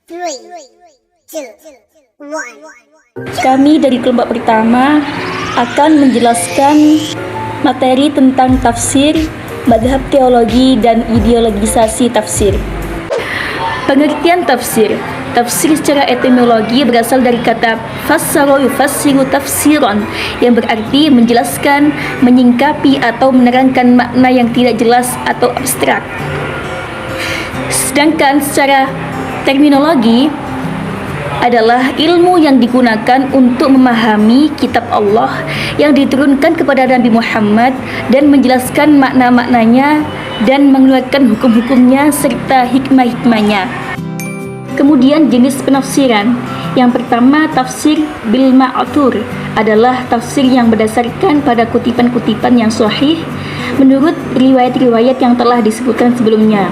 3, 2, 1. Kami dari kelompok pertama akan menjelaskan materi tentang tafsir, mazhab teologi, dan ideologisasi tafsir. Pengertian tafsir. Tafsir secara etimologi berasal dari kata fassara yufassiru tafsiran, yang berarti menjelaskan, menyingkapi atau menerangkan makna yang tidak jelas atau abstrak. Sedangkan secara terminologi adalah ilmu yang digunakan untuk memahami kitab Allah yang diturunkan kepada Nabi Muhammad dan menjelaskan makna-maknanya dan mengeluarkan hukum-hukumnya serta hikmah-hikmahnya. Kemudian jenis penafsiran. Yang pertama, tafsir bil ma'thur adalah tafsir yang berdasarkan pada kutipan-kutipan yang sahih menurut riwayat-riwayat yang telah disebutkan sebelumnya,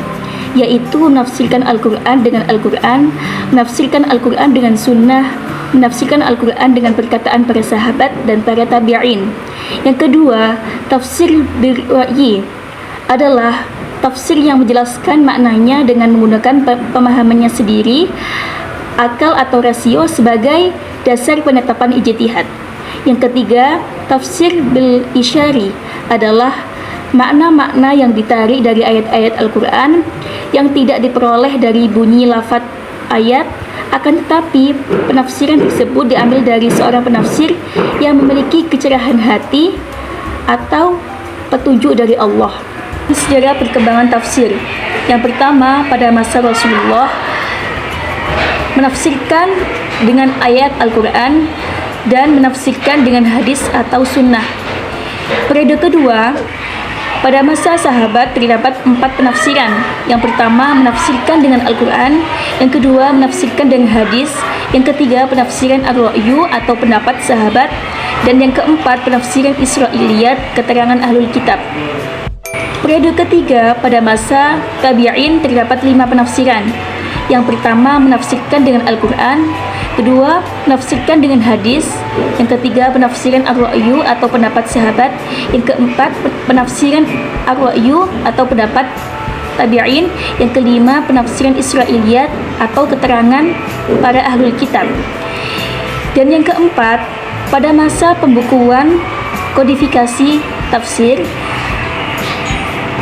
yaitu menafsirkan Al-Quran dengan Al-Quran, menafsirkan Al-Quran dengan sunnah, menafsirkan Al-Quran dengan perkataan para sahabat dan para tabi'in. Yang kedua, tafsir bil-wahyi adalah tafsir yang menjelaskan maknanya dengan menggunakan pemahamannya sendiri, akal atau rasio sebagai dasar penetapan ijtihad. Yang ketiga, tafsir bil-isyari adalah makna-makna yang ditarik dari ayat-ayat Al-Quran yang tidak diperoleh dari bunyi lafaz ayat, akan tetapi penafsiran tersebut diambil dari seorang penafsir yang memiliki kecerahan hati atau petunjuk dari Allah. Sejarah perkembangan tafsir. Yang pertama, pada masa Rasulullah menafsirkan dengan ayat Al-Quran dan menafsirkan dengan hadis atau sunnah. Periode kedua, pada masa sahabat terdapat 4 penafsiran. Yang pertama, menafsirkan dengan Al-Quran. Yang kedua, menafsirkan dengan hadis. Yang ketiga, penafsiran ar-ra'yu atau pendapat sahabat. Dan yang keempat, penafsiran Israiliyat, keterangan ahlul kitab. Periode ketiga, pada masa tabi'in terdapat 5 penafsiran. Yang pertama, menafsirkan dengan Al-Quran. Kedua, menafsirkan dengan hadis. Yang ketiga, penafsiran ar-ra'yu atau pendapat sahabat. Yang keempat, penafsiran ar-ra'yu atau pendapat tabi'in. Yang kelima, penafsiran Israiliyat atau keterangan para ahlul kitab. Dan yang keempat, pada masa pembukuan kodifikasi tafsir.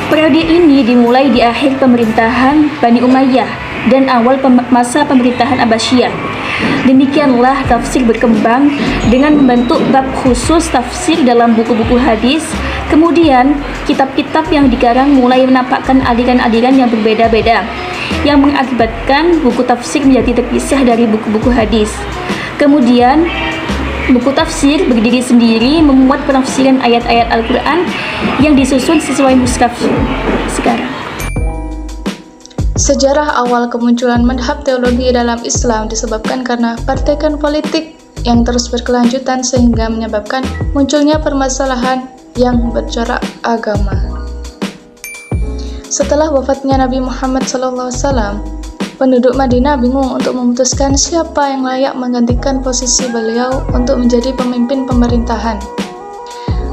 Periode ini dimulai di akhir pemerintahan Bani Umayyah dan awal masa pemerintahan Abbasiyah. Demikianlah tafsir berkembang dengan membentuk bab khusus tafsir dalam buku-buku hadis. Kemudian, kitab-kitab yang dikarang mulai menampakkan aliran-aliran yang berbeda-beda, yang mengakibatkan buku tafsir menjadi terpisah dari buku-buku hadis. Kemudian, buku tafsir berdiri sendiri memuat penafsiran ayat-ayat Al-Quran yang disusun sesuai mushaf sekarang. Sejarah awal kemunculan madhab teologi dalam Islam disebabkan karena praktekan politik yang terus berkelanjutan sehingga menyebabkan munculnya permasalahan yang bercorak agama. Setelah wafatnya Nabi Muhammad SAW, penduduk Madinah bingung untuk memutuskan siapa yang layak menggantikan posisi beliau untuk menjadi pemimpin pemerintahan.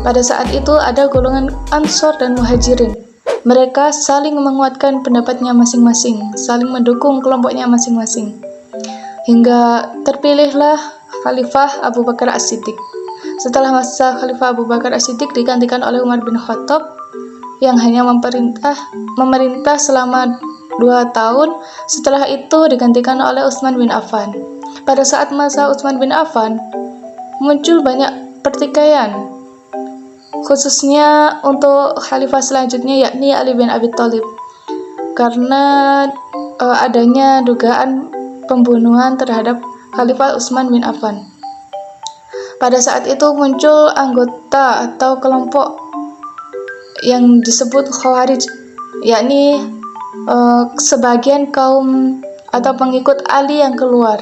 Pada saat itu ada golongan Ansor dan Muhajirin. Mereka saling menguatkan pendapatnya masing-masing, saling mendukung kelompoknya masing-masing. Hingga terpilihlah Khalifah Abu Bakar As-Siddiq. Setelah masa Khalifah Abu Bakar As-Siddiq digantikan oleh Umar bin Khattab yang hanya memerintah selama 2 tahun. Setelah itu digantikan oleh Utsman bin Affan. Pada saat masa Utsman bin Affan muncul banyak pertikaian, khususnya untuk khalifah selanjutnya yakni Ali bin Abi Thalib, karena adanya dugaan pembunuhan terhadap Khalifah Utsman bin Affan. Pada saat itu muncul anggota atau kelompok yang disebut Khawarij, yakni sebagian kaum atau pengikut Ali yang keluar,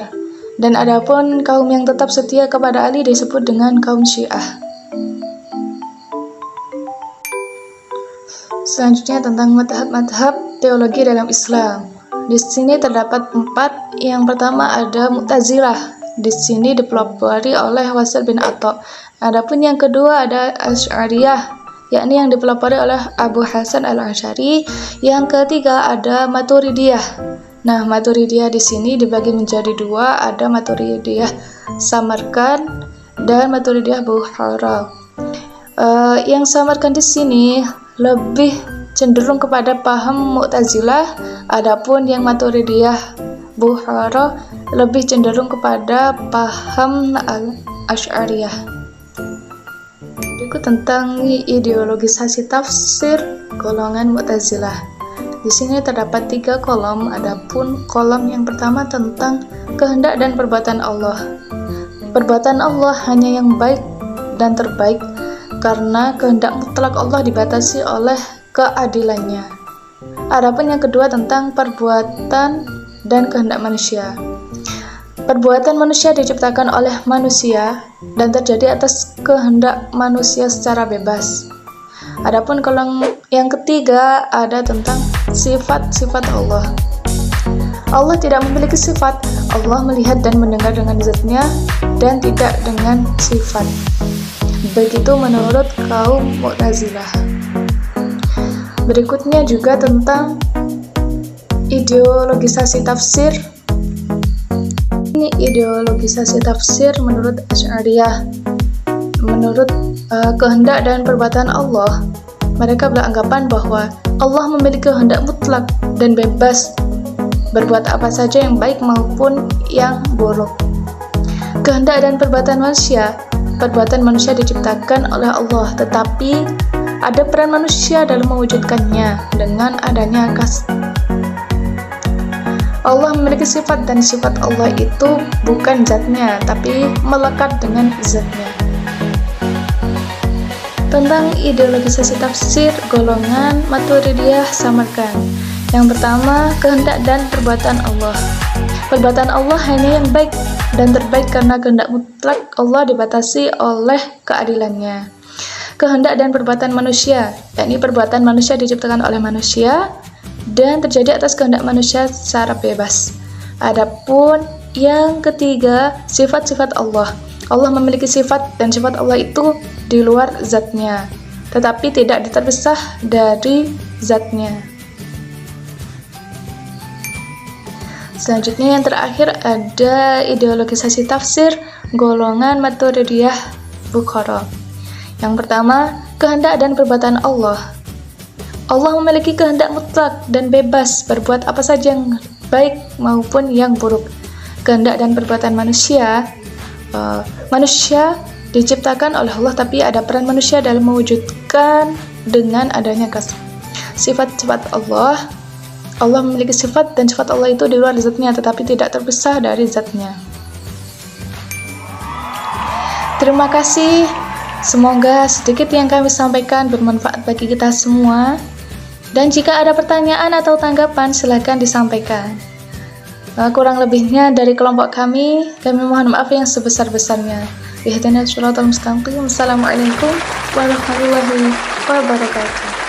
dan adapun kaum yang tetap setia kepada Ali disebut dengan kaum Syiah. Selanjutnya tentang madhab-madhab teologi dalam Islam. Di sini terdapat 4. Yang pertama ada Mu'tazilah. Di sini dipelopori oleh Wasil bin Atha. Adapun yang kedua ada Asy'ariyah, yakni yang dipelopori oleh Abu Hasan al-Asy'ari. Yang ketiga ada Maturidiyah, Nah, Maturidiyah di sini dibagi menjadi dua, ada Maturidiyah Samarkand dan Maturidiyah Bukhara. Yang Samarkand di sini lebih cenderung kepada paham Mu'tazilah, adapun yang Maturidiyah Bukhara lebih cenderung kepada paham Al-Asy'ariyah. Berikut tentang ideologisasi tafsir golongan Mu'tazilah. Di sini terdapat 3 kolom, adapun kolom yang pertama tentang kehendak dan perbuatan Allah. Perbuatan Allah hanya yang baik dan terbaik karena kehendak mutlak Allah dibatasi oleh keadilannya. Adapun yang kedua tentang perbuatan dan kehendak manusia. Perbuatan manusia diciptakan oleh manusia dan terjadi atas kehendak manusia secara bebas. Adapun kolom yang ketiga ada tentang sifat-sifat Allah. Allah tidak memiliki sifat, Allah melihat dan mendengar dengan zatnya dan tidak dengan sifat. Begitu menurut kaum Mu'tazilah. Berikutnya juga tentang ideologisasi tafsir. Ini ideologisasi tafsir menurut Asy'ariyah. Menurut kehendak dan perbuatan Allah, mereka beranggapan bahwa Allah memiliki kehendak mutlak dan bebas berbuat apa saja yang baik maupun yang buruk. Kehendak dan perbuatan manusia diciptakan oleh Allah, tetapi ada peran manusia dalam mewujudkannya dengan adanya kasb. Allah memiliki sifat dan sifat Allah itu bukan zatnya, tapi melekat dengan zatnya. Tentang ideologisasi tafsir golongan Maturidiyah Samarkand. Yang pertama, kehendak dan perbuatan Allah. Perbuatan Allah hanya yang baik dan terbaik karena kehendak mutlak Allah dibatasi oleh keadilannya. Kehendak dan perbuatan manusia, yakni perbuatan manusia diciptakan oleh manusia dan terjadi atas kehendak manusia secara bebas. Adapun yang ketiga, sifat-sifat Allah. Allah memiliki sifat dan sifat Allah itu di luar zatnya, tetapi tidak terpisah dari zatnya. Selanjutnya yang terakhir ada ideologisasi tafsir golongan Maturidiyah Bukhara. Yang pertama, kehendak dan perbuatan Allah. Allah memiliki kehendak mutlak dan bebas berbuat apa saja yang baik maupun yang buruk. Kehendak dan perbuatan manusia diciptakan oleh Allah, tapi ada peran manusia dalam mewujudkan dengan adanya kasb. Sifat-sifat Allah memiliki sifat dan sifat Allah itu di luar zatnya, tetapi tidak terpisah dari zatnya. Terima kasih. Semoga sedikit yang kami sampaikan bermanfaat bagi kita semua. Dan jika ada pertanyaan atau tanggapan, silakan disampaikan. Kurang lebihnya dari kelompok kami mohon maaf yang sebesar-besarnya. Ihdinas siratal mustaqim. Assalamualaikum warahmatullahi wabarakatuh.